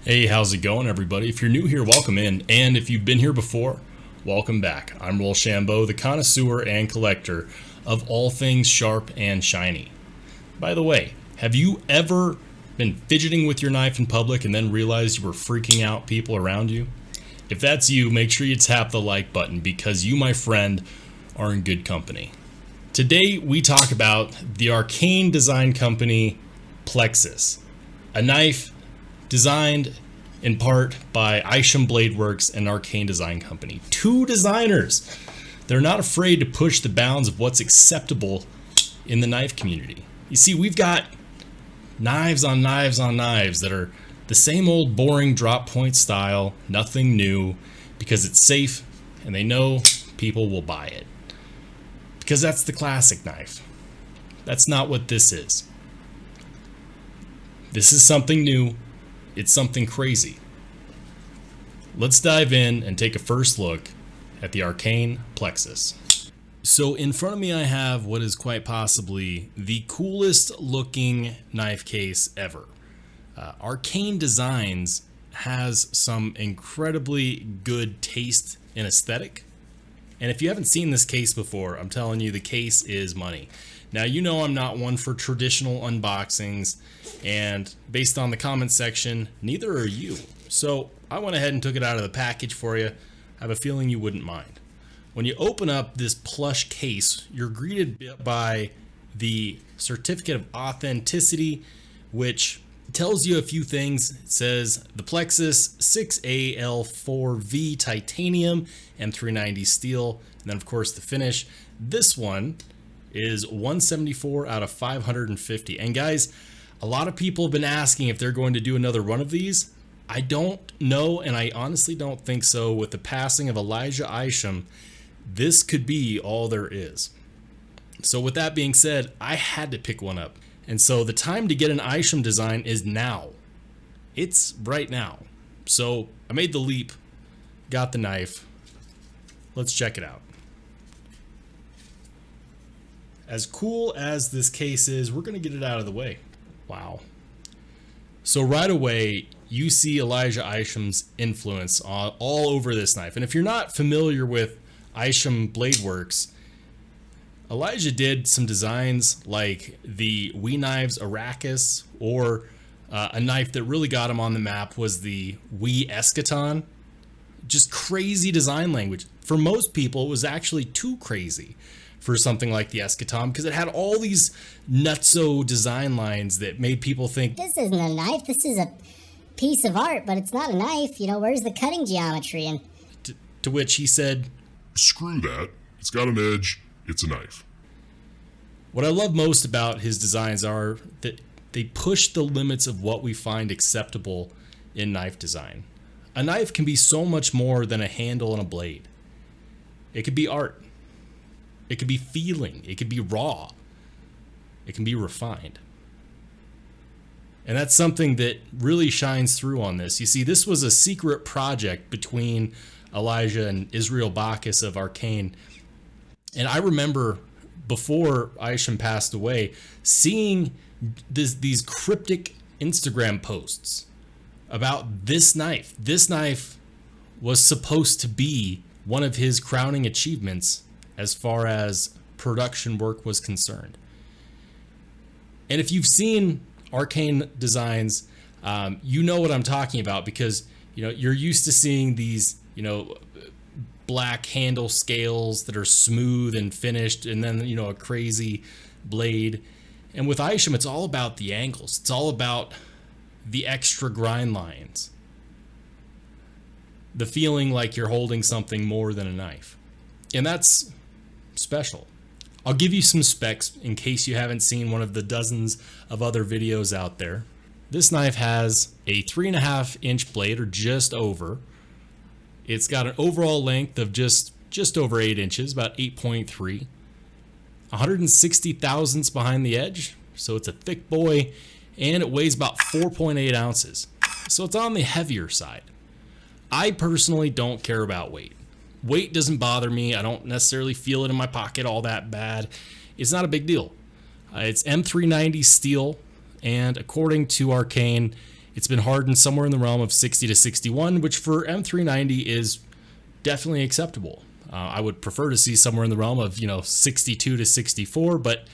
Hey, how's it going, everybody? If you're new here, welcome in, and if you've been here before, welcome back. I'm Rollshambo, the connoisseur and collector of all things sharp and shiny. By the way, have you ever been fidgeting with your knife in public and then realized you were freaking out people around you? If that's you, make sure you tap the like button because you, my friend, are in good company. Today, we talk about the Arcane design company Plexus, a knife designed in part by Isham Bladeworks and Arcane Design Company. Two designers. They're not afraid to push the bounds of what's acceptable in the knife community. You see, we've got knives on knives on knives that are the same old boring drop point style, nothing new, because it's safe and they know people will buy it. Because that's the classic knife. That's not what this is. This is something new. It's something crazy. Let's dive in and take a first look at the Arcane Plexus. So in front of me I have what is quite possibly the coolest looking knife case ever. Arcane Designs has some incredibly good taste and aesthetic. And if you haven't seen this case before, I'm telling you, the case is money. Now, you know I'm not one for traditional unboxings, and based on the comment section, neither are you. So I went ahead and took it out of the package for you. I have a feeling you wouldn't mind. When you open up this plush case, you're greeted by the certificate of authenticity, which tells you a few things. It says the Plexus 6AL4V titanium M390 steel, and then of course the finish. This one is 174 out of 550. And guys, a lot of people have been asking if they're going to do another run of these. I don't know, and I honestly don't think so. With the passing of Elijah Isham, this could be all there is. So with that being said, I had to pick one up. And so the time to get an Isham design is now. It's right now. So I made the leap, got the knife. Let's check it out. As cool as this case is, we're going to get it out of the way. Wow. So right away, you see Elijah Isham's influence all over this knife. And if you're not familiar with Isham Bladeworks, Elijah did some designs like the We Knives Arrakis, or a knife that really got him on the map was the We Eschaton. Just crazy design language. For most people, it was actually too crazy for something like the Eschaton because it had all these nutso design lines that made people think, this isn't a knife, this is a piece of art, but it's not a knife, you know, where's the cutting geometry? And to which he said, screw that, it's got an edge, it's a knife. What I love most about his designs are that they push the limits of what we find acceptable in knife design. A knife can be so much more than a handle and a blade. It could be art. It could be feeling. It could be raw. It can be refined. And that's something that really shines through on this. You see, this was a secret project between Elijah and Israel Bacchus of Arcane. And I remember before Isham passed away, seeing these cryptic Instagram posts about this knife. This knife was supposed to be one of his crowning achievements as far as production work was concerned. And if you've seen Arcane Designs, you know what I'm talking about, because you're used to seeing these black handle scales that are smooth and finished, and then a crazy blade. And with Isham, it's all about the angles. It's all about the extra grind lines, the feeling like you're holding something more than a knife. And that's special. I'll give you some specs in case you haven't seen one of the dozens of other videos out there. This knife has a 3.5 inch blade, or just over. It's got an overall length of just over 8 inches, about 8.3. 160 thousandths behind the edge, so it's a thick boy, and it weighs about 4.8 ounces. So it's on the heavier side. I personally don't care about weight. Weight doesn't bother me. I don't necessarily feel it in my pocket all that bad. It's not a big deal. It's M390 steel, and according to Arcane, It's been hardened somewhere in the realm of 60 to 61, which for M390 is definitely acceptable. I would prefer to see somewhere in the realm of, 62 to 64, but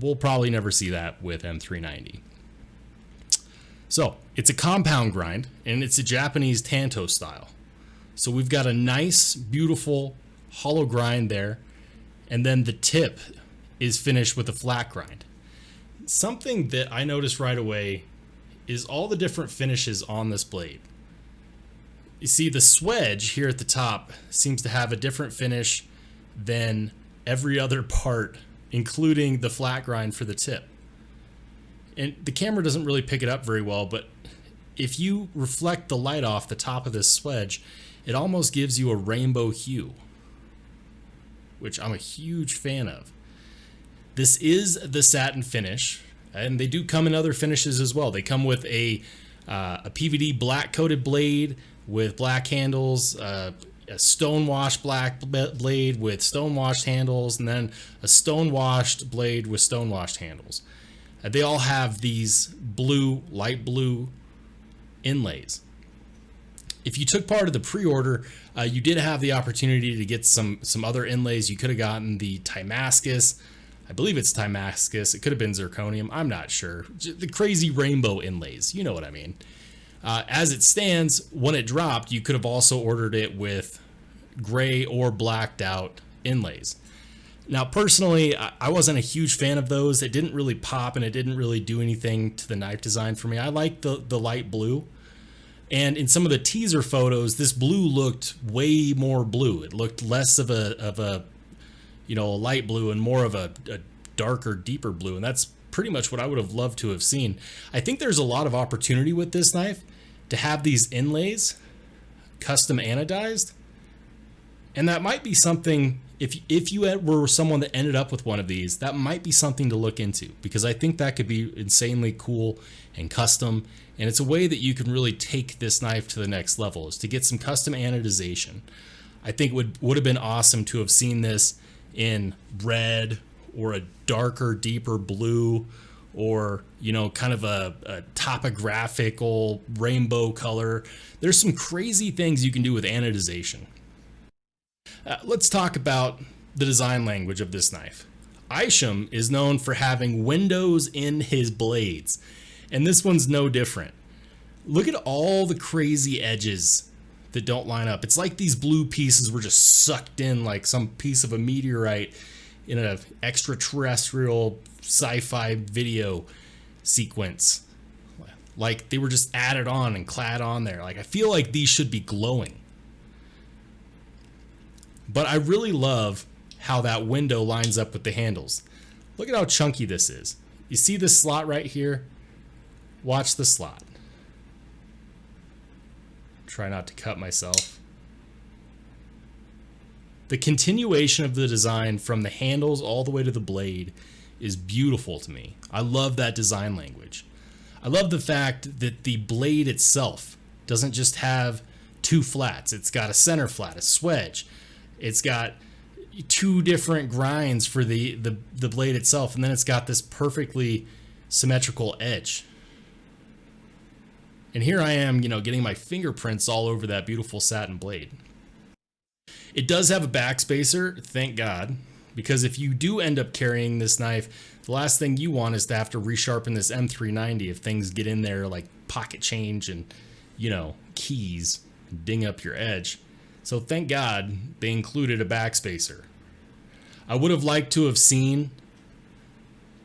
we'll probably never see that with M390. So it's a compound grind, and it's a Japanese Tanto style. So we've got a nice, beautiful hollow grind there, and then the tip is finished with a flat grind. Something that I noticed right away is all the different finishes on this blade. You see, the swedge here at the top seems to have a different finish than every other part, including the flat grind for the tip. And the camera doesn't really pick it up very well, but if you reflect the light off the top of this swedge, it almost gives you a rainbow hue, which I'm a huge fan of. This is the satin finish, and they do come in other finishes as well. They come with a PVD black coated blade with black handles, a stonewashed black blade with stonewashed handles, and then a stonewashed blade with stonewashed handles. They all have these blue, light blue inlays. If you took part of the pre-order, you did have the opportunity to get some other inlays. You could have gotten the Timascus. I believe it's Timascus. It could have been zirconium. I'm not sure. The crazy rainbow inlays. You know what I mean. As it stands, when it dropped, you could have also ordered it with gray or blacked out inlays. Now, personally, I wasn't a huge fan of those. It didn't really pop, and it didn't really do anything to the knife design for me. I like the light blue. And in some of the teaser photos, this blue looked way more blue. It looked less of a light blue and more of a darker, deeper blue. And that's pretty much what I would have loved to have seen. I think there's a lot of opportunity with this knife to have these inlays custom anodized. And that might be something, if you were someone that ended up with one of these, that might be something to look into, because I think that could be insanely cool and custom. And it's a way that you can really take this knife to the next level, is to get some custom anodization. I think it would have been awesome to have seen this in red or a darker, deeper blue, or, kind of a topographical rainbow color. There's some crazy things you can do with anodization. Let's talk about the design language of this knife. Isham is known for having windows in his blades, and this one's no different. Look at all the crazy edges that don't line up. It's like these blue pieces were just sucked in like some piece of a meteorite in an extraterrestrial sci-fi video sequence. Like they were just added on and clad on there. Like, I feel like these should be glowing. But I really love how that window lines up with the handles. Look at how chunky this is. You see this slot right here? Watch the slot. Try not to cut myself. The continuation of the design from the handles all the way to the blade is beautiful to me. I love that design language. I love the fact that the blade itself doesn't just have two flats. It's got a center flat, a swedge. It's got two different grinds for the blade itself, and then it's got this perfectly symmetrical edge. And here I am, getting my fingerprints all over that beautiful satin blade. It does have a backspacer, thank God, because if you do end up carrying this knife, the last thing you want is to have to resharpen this M390 if things get in there like pocket change and, keys, ding up your edge. So thank God they included a backspacer. I would have liked to have seen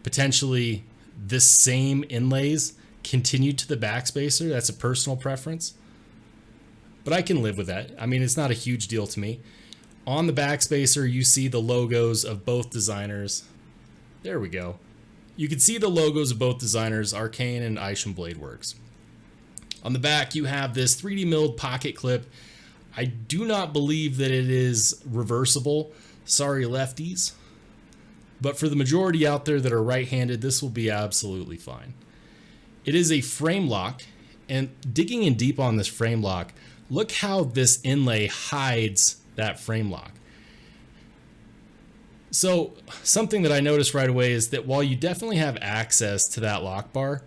potentially this same inlays continued to the backspacer. That's a personal preference, but I can live with that. I mean, it's not a huge deal to me. On the backspacer, you see the logos of both designers. There we go. You can see the logos of both designers, Arcane and Isham Blade Works. On the back, you have this 3D milled pocket clip. I do not believe that it is reversible. Sorry, lefties. But for the majority out there that are right-handed, this will be absolutely fine. It is a frame lock, and digging in deep on this frame lock, look how this inlay hides that frame lock. So something that I noticed right away is that while you definitely have access to that lock bar,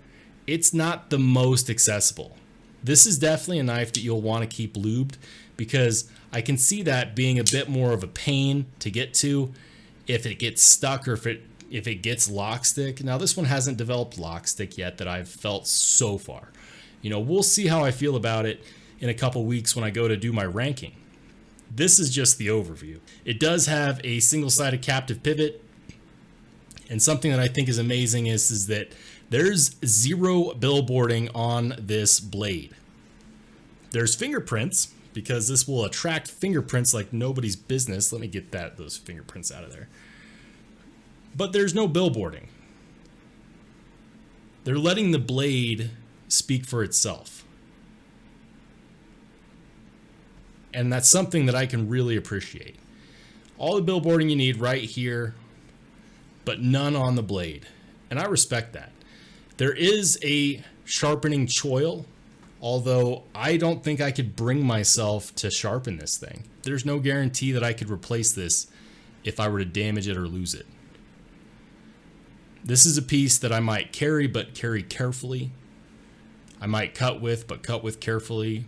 it's not the most accessible. This is definitely a knife that you'll want to keep lubed, because I can see that being a bit more of a pain to get to if it gets stuck or if it gets lock stick. Now this one hasn't developed lock stick yet that I've felt so far. You know, we'll see how I feel about it in a couple weeks when I go to do my ranking. This is just the overview. It does have a single-sided captive pivot, and something that I think is amazing is that there's 0 billboarding on this blade. There's fingerprints, because this will attract fingerprints like nobody's business. Let me get those fingerprints out of there. But there's no billboarding. They're letting the blade speak for itself. And that's something that I can really appreciate. All the billboarding you need right here, but none on the blade. And I respect that. There is a sharpening choil, although I don't think I could bring myself to sharpen this thing. There's no guarantee that I could replace this if I were to damage it or lose it. This is a piece that I might carry, but carry carefully. I might cut with, but cut with carefully.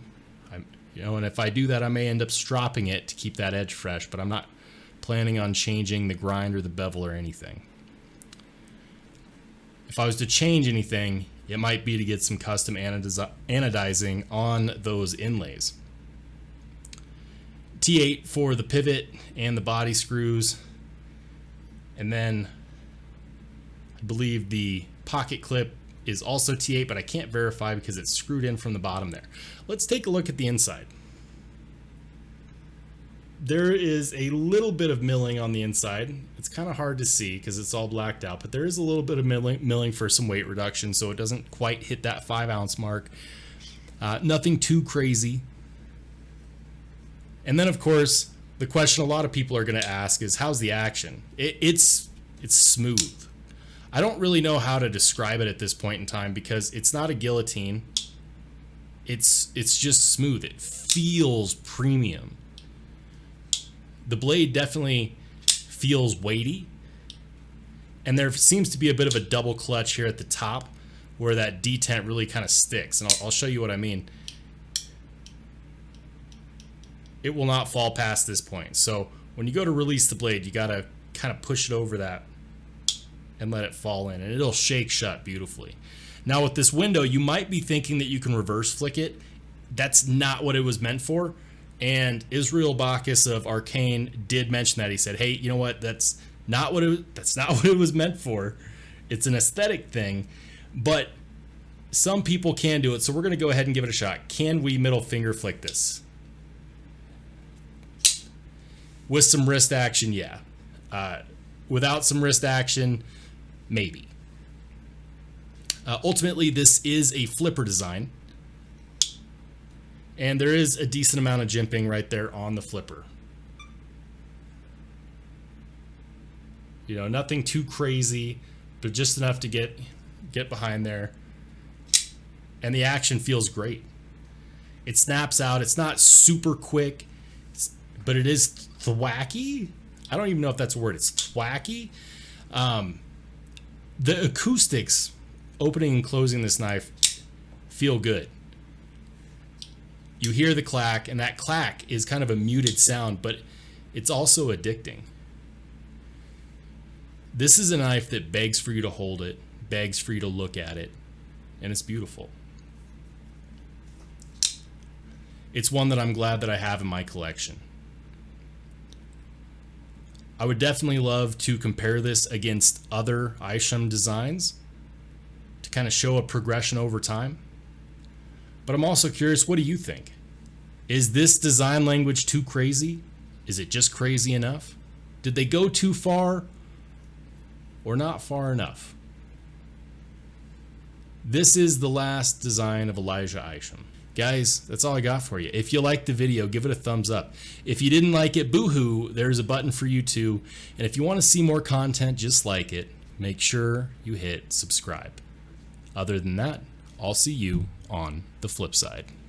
And if I do that, I may end up stropping it to keep that edge fresh, but I'm not planning on changing the grind or the bevel or anything. If I was to change anything, it might be to get some custom anodizing on those inlays. T8 for the pivot and the body screws. And then I believe the pocket clip is also T8, but I can't verify because it's screwed in from the bottom there. Let's take a look at the inside. There is a little bit of milling on the inside. It's kind of hard to see because it's all blacked out, but there is a little bit of milling for some weight reduction, so it doesn't quite hit that 5-ounce mark. Nothing too crazy. And then, of course, the question a lot of people are going to ask is, how's the action? It's smooth. I don't really know how to describe it at this point in time because it's not a guillotine. It's just smooth. It feels premium. The blade definitely feels weighty, and there seems to be a bit of a double clutch here at the top where that detent really kind of sticks, and I'll show you what I mean. It will not fall past this point, so when you go to release the blade, you gotta kind of push it over that and let it fall in, and it'll shake shut beautifully. Now with this window, you might be thinking that you can reverse flick it. That's not what it was meant for. And Israel Bacchus of Arcane did mention that. He said, hey, you know what? That's not what it was meant for. It's an aesthetic thing, but some people can do it. So we're going to go ahead and give it a shot. Can we middle finger flick this? With some wrist action, yeah. Without some wrist action, maybe. Ultimately, this is a flipper design. And there is a decent amount of jimping right there on the flipper. You know, nothing too crazy, but just enough to get behind there. And the action feels great. It snaps out. It's not super quick, but it is thwacky. I don't even know if that's a word. It's thwacky. The acoustics opening and closing this knife feel good. You hear the clack, and that clack is kind of a muted sound, but it's also addicting. This is a knife that begs for you to hold it, begs for you to look at it, and it's beautiful. It's one that I'm glad that I have in my collection. I would definitely love to compare this against other Isham designs to kind of show a progression over time. But I'm also curious, what do you think? Is this design language too crazy? Is it just crazy enough? Did they go too far or not far enough? This is the last design of Elijah Isham. Guys, that's all I got for you. If you liked the video, give it a thumbs up. If you didn't like it, boo-hoo, there's a button for you too. And if you want to see more content just like it, make sure you hit subscribe. Other than that, I'll see you on the flip side.